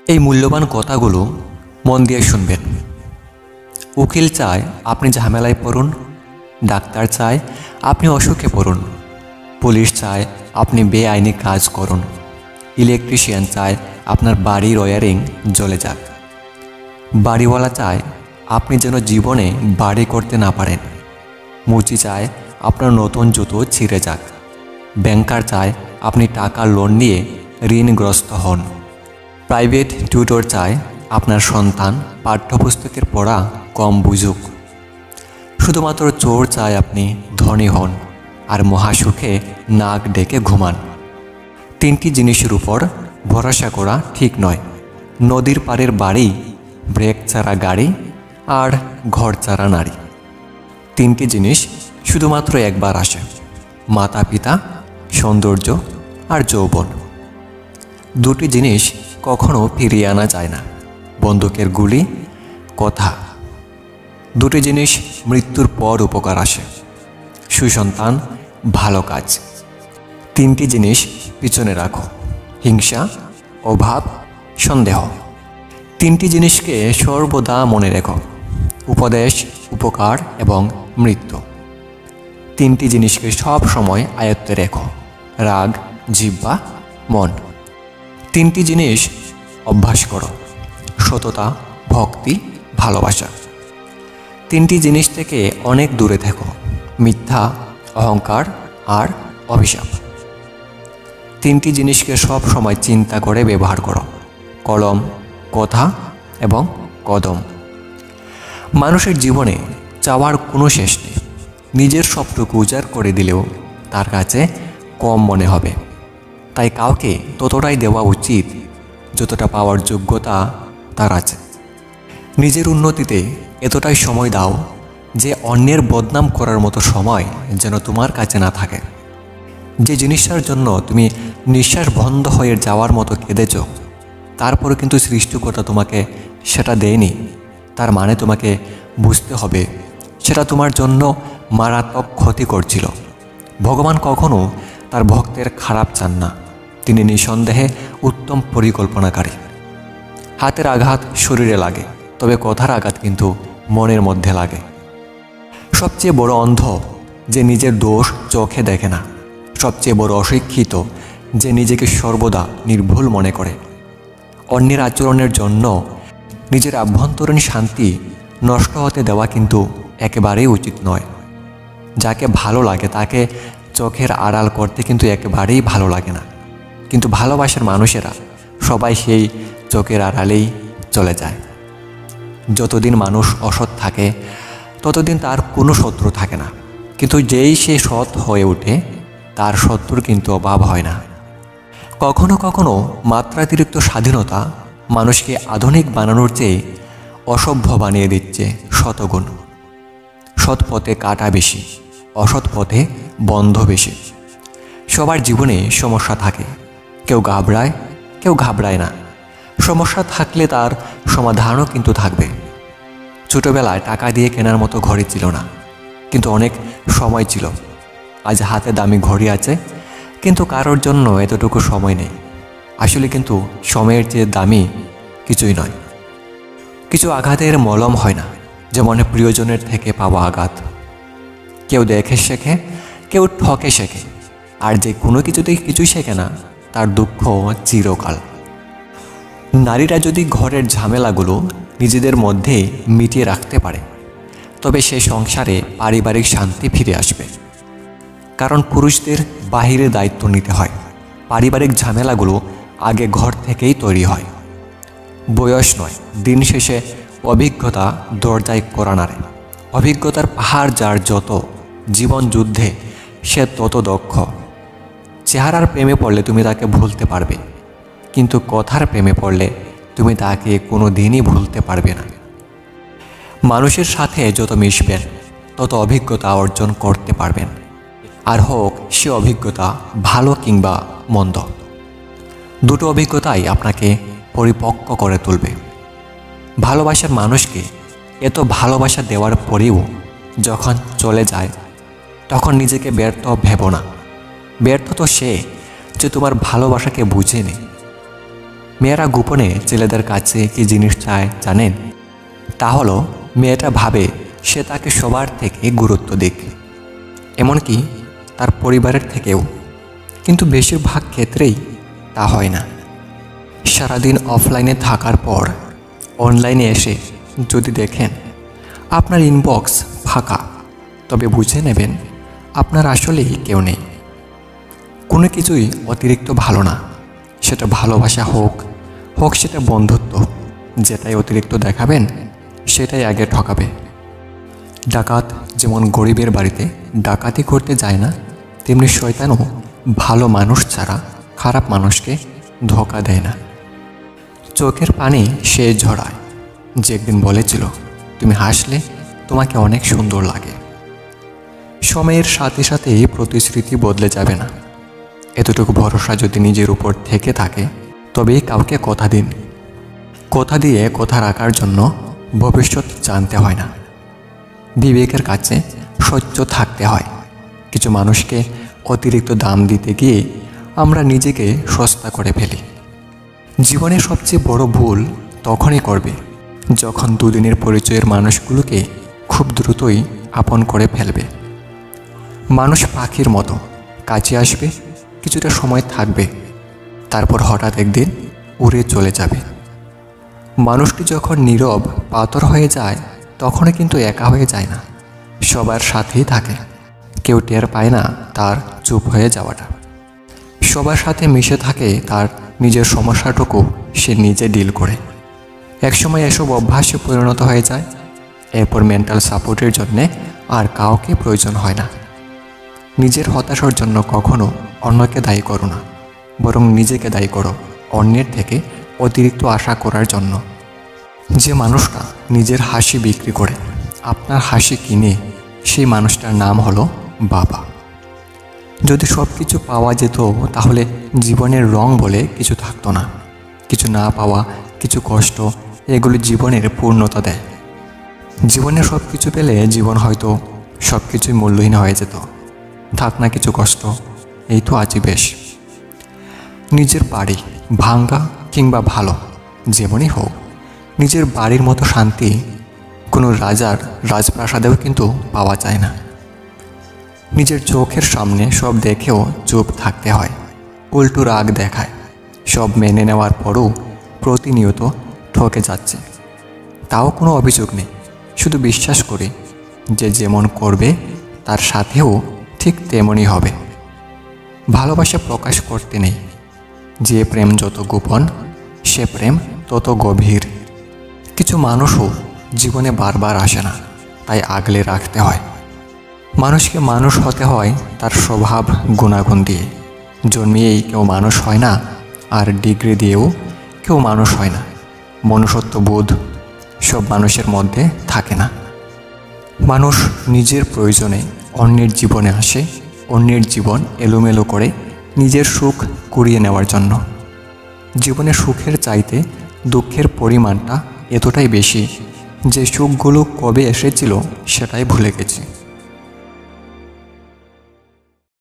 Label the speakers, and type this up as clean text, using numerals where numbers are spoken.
Speaker 1: এই মূল্যবান কথাগুলো মন দিয়ে শুনবেন। উকিল চায় আপনি ঝামেলায় পড়ুন, ডাক্তার চায় আপনি অসুখে পড়ুন, পুলিশ চায় আপনি বেআইনি কাজ করুন, ইলেকট্রিশিয়ান চায় আপনার বাড়ির ওয়্যারিং জ্বলে যাক, বাড়িওয়ালা চায় আপনি যেন জীবনে বাড়ি করতে না পারেন, মুচি চায় আপনার নতুন জুতো ছিঁড়ে যাক, ব্যাংকার চায় আপনি টাকা লোন নিয়ে ঋণগ্রস্ত হন, প্রাইভেট টিউটর চায় আপনার সন্তান পাঠ্যপুস্তকের পড়া কম বুঝুক, শুধুমাত্র চোর চায় আপনি ধনী হন আর মহাসুখে নাক ডেকে ঘুমান। তিনটি জিনিসের উপর ভরসা করা ঠিক নয়: নদীর পাড়ের বাড়ি, ব্রেক ছাড়া গাড়ি আর ঘর ছাড়া নারী। তিনটি জিনিস শুধুমাত্র একবার আসে: মাতা পিতা, সৌন্দর্য আর যৌবন। দুটি জিনিস কখনো ফিরিয়ে আনা যায় না: বন্দুকের গুলি, কথা। দুটি জিনিস মৃত্যুর পর উপকার আসে: সুসন্তান, ভালো কাজ। তিনটি জিনিস পিছনে রাখো: হিংসা, অভাব, সন্দেহ। তিনটি জিনিসকে সর্বদা মনে রেখো: উপদেশ, উপকার এবং মৃত্যু। তিনটি জিনিসকে সব সময় আয়ত্তে রেখো: রাগ, জিহ্বা, মন। তিনটি জিনিস অভ্যাস করো: সততা, ভক্তি, ভালোবাসা। তিনটি জিনিস থেকে অনেক দূরে থেকো: মিথ্যা, অহংকার আর অভিশাপ। তিনটি জিনিসকে সব সময় চিন্তা করে ব্যবহার করো: কলম, কথা এবং কদম। মানুষের জীবনে চাওয়ার কোনো শেষ নেই। নিজের সবটুকু উজাড় করে দিলেও তার কাছে কম মনে হবে। তাই কাউকে ততটাই দেওয়া উচিত যতটা পাওয়ার যোগ্যতা তার আছে। নিজের উন্নতিতে এতটাই সময় দাও যে অন্যের বদনাম করার মতো সময় যেন তোমার কাছে না থাকে। যে জিনিসটার জন্য তুমি নিঃশ্বাস বন্ধ হয়ে যাওয়ার মতো কেঁদেছ, তারপরে কিন্তু সৃষ্টিকর্তা তোমাকে সেটা দেয়নি। তার মানে তোমাকে বুঝতে হবে সেটা তোমার জন্য মারাত্মক ক্ষতি করছিল। ভগবান কখনো তার ভক্তের খারাপ চান না। তিনি নিঃসন্দেহে উত্তম পরিকল্পনাকারী। হাতের আঘাত শরীরে লাগে, তবে কথার আঘাত কিন্তু মনের মধ্যে লাগে। সবচেয়ে বড় অন্ধ যে নিজের দোষ চোখে দেখে না। সবচেয়ে বড় অশিক্ষিত যে নিজেকে সর্বদা নির্ভুল মনে করে। অন্যের আচরণের জন্য নিজের আভ্যন্তরীণ শান্তি নষ্ট হতে দেওয়া কিন্তু একেবারেই উচিত নয়। যাকে ভালো লাগে তাকে চোখের আড়াল করতে কিন্তু একেবারেই ভালো লাগে না। কিন্তু ভালোবাসার মানুষেরা সবাই সেই চোখের আড়ালেই চলে যায়। যতদিন মানুষ অসৎ থাকে ততদিন তার কোনো শত্রু থাকে না। কিন্তু যেই সে সৎ হয়ে ওঠে তার শত্রুর কিন্তু অভাব হয় না। কখনো কখনো মাত্রাতিরিক্ত স্বাধীনতা মানুষকে আধুনিক বানানোর চেয়ে অসভ্য বানিয়ে দিচ্ছে শতগুণ। সৎ পথে কাটা বেশি, অসৎ পথে বন্ধ বেশি। সবার জীবনে সমস্যা থাকে। কেউ ঘাবড়ায়, কেউ ঘাবড়ায় না। সমস্যা থাকলে তার সমাধানও কিন্তু থাকবে। ছোটবেলায় টাকা দিয়ে কেনার মতো ঘড়ি ছিল না, কিন্তু অনেক সময় ছিল। আজ হাতে দামি ঘড়ি আছে, কিন্তু কারোর জন্য এতটুকু সময় নেই। আসলে কিন্তু সময়ের চেয়ে দামি কিছুই নয়। কিছু আঘাতের মলম হয় না, যেমন প্রিয়জনের থেকে পাওয়া আঘাত। কেউ দেখে শেখে, কেউ ঠকে শেখে, আর যে কোনো কিছুতেই কিছুই শেখে না তার দুঃখ চিরকাল। নারীরা যদি ঘরের ঝামেলাগুলো নিজেদের মধ্যে মিটিয়ে রাখতে পারে, তবে সে সংসারে পারিবারিক শান্তি ফিরে আসবে। কারণ পুরুষদের বাহিরে দায়িত্ব নিতে হয়। পারিবারিক ঝামেলাগুলো আগে ঘর থেকেই তৈরি হয়। বয়স নয়, দিন শেষে অভিজ্ঞতা দরজায় কড়া নাড়ে। অভিজ্ঞতার পাহাড় যার যত, জীবন যুদ্ধে সে তত দক্ষ। চেহারার প্রেমে পড়লে তুমি তাকে ভুলতে পারবে, কিন্তু কথার প্রেমে পড়লে তুমি তাকে কোনো দিনই ভুলতে পারবে না। মানুষের সাথে যত মিশবেন তত অভিজ্ঞতা অর্জন করতে পারবেন, আর হোক সে অভিজ্ঞতা ভালো কিংবা মন্দ। দুটো অভিজ্ঞতাই আপনাকে পরিপক্ক করে তুলবে। ভালোবাসার মানুষকে এত ভালোবাসা দেওয়ার পরেও যখন চলে যায়, তখন নিজেকে ব্যর্থ ভেবো না। ব্যর্থ তো সে যে তোমার ভালোবাসাকে বুঝেনি। মেয়েরা গোপনে ছেলেদের কাছে কী জিনিস চায় জানেন? তা হলো মেয়েটা ভাবে সে তাকে সবার থেকে গুরুত্ব দিক, এমনকি তার পরিবারের থেকেও। কিন্তু বেশিরভাগ ক্ষেত্রেই তা হয় না। সারাদিন অফলাইনে থাকার পর অনলাইনে এসে যদি দেখেন আপনার ইনবক্স ফাঁকা, তবে বুঝে নেবেন আপনার আসলেই কেউ নেই। কোনো কিছুই অতিরিক্ত ভালো না, সেটা ভালোবাসা হোক সেটা বন্ধুত্ব। যেটাই অতিরিক্ত দেখাবেন সেটাই আগে ঠকাবে। ডাকাত যেমন গরিবের বাড়িতে ডাকাতি করতে যায় না, তেমনি শয়তানও ভালো মানুষ ছাড়া খারাপ মানুষকে ধোঁকা দেয় না। চোখের পানি সে ঝরায় যে একদিন বলেছিল তুমি হাসলে তোমাকে অনেক সুন্দর লাগে। সময়ের সাথে সাথে প্রতিশ্রুতি বদলে যাবে না। এতটুকু ভরসা যদি নিজের উপর থেকে থাকে তবেই কাউকে কথা দিন। কথা দিয়ে কথা রাখার জন্য ভবিষ্যৎ জানতে হয় না, বিবেকের কাছে সহ্য থাকতে হয়। কিছু মানুষকে অতিরিক্ত দাম দিতে গিয়ে আমরা নিজেকে সস্তা করে ফেলি। জীবনে সবচেয়ে বড় ভুল তখনই করবে যখন দুদিনের পরিচয়ের মানুষগুলোকে খুব দ্রুতই আপন করে ফেলবে। মানুষ পাখির মতো কাছে আসবে, কিছুটা সময় থাকবে, তারপর হঠাৎ একদিন উড়ে চলে যাবে। মানুষটি যখন নীরব পাথর হয়ে যায় তখনও কিন্তু একা হয়ে যায় না, সবার সাথেই থাকে। কেউ টের পায় না তার চুপ হয়ে যাওয়াটা। সবার সাথে মিশে থাকে, তার নিজের সমস্যাটুকু সে নিজে ডিল করে। একসময় এসব অভ্যাসে পরিণত হয়ে যায়। এরপর মেন্টাল সাপোর্টের জন্যে আর কাউকে প্রয়োজন হয় না। নিজের হতাশার জন্য কখনো অন্যকে দায়ী করো না, বরং নিজেকে দায়ী করো অন্যের থেকে অতিরিক্ত আশা করার জন্য। যে মানুষটা নিজের হাসি বিক্রি করে আপনার হাসি কিনে, সেই মানুষটার নাম হলো বাবা। যদি সব কিছু পাওয়া যেত তাহলে জীবনের রং বলে কিছু থাকতো না। কিছু না পাওয়া, কিছু কষ্ট, এগুলো জীবনের পূর্ণতা দেয়। জীবনে সব কিছু পেলে জীবন হয়তো সব কিছুই মূল্যহীন হয়ে যেত। থাক না কিছু কষ্ট, এই তো আজই বেশ। নিজের বাড়ি ভাঙ্গা কিংবা ভালো যেমনই হোক, নিজের বাড়ির মতো শান্তি কোনো রাজার রাজপ্রাসাদেও কিন্তু পাওয়া যায় না। নিজের চোখের সামনে সব দেখেও চুপ থাকতে হয়, উল্টো রাগ দেখায়। সব মেনে নেওয়ার পরও প্রতিনিয়ত ঠকে যাচ্ছে, তাও কোনো অভিযোগ নেই। শুধু বিশ্বাস করি যে যেমন করবে তার সাথেও ঠিক তেমনই হবে। ভালোবাসা প্রকাশ করতে নেই, যে প্রেম যত গোপন সে প্রেম তত গভীর। কিছু মানুষও জীবনে বারবার আসে না, তাই আগলে রাখতে হয়। মানুষকে মানুষ হতে হয় তার স্বভাব গুণাগুণ দিয়ে। জন্মিয়েই কেউ মানুষ হয় না, আর ডিগ্রি দিয়েও কেউ মানুষ হয় না। মনুষ্যত্ব বোধ সব মানুষের মধ্যে থাকে না। মানুষ নিজের প্রয়োজনে অন্যের জীবনে আসে, অন্যের জীবন এলোমেলো করে নিজের সুখ কুড়িয়ে নেওয়ার জন্য। জীবনে সুখের চাইতে দুঃখের পরিমাণটা এতটাই বেশি যে সুখগুলো কবে এসেছিল সেটাই ভুলে গেছি।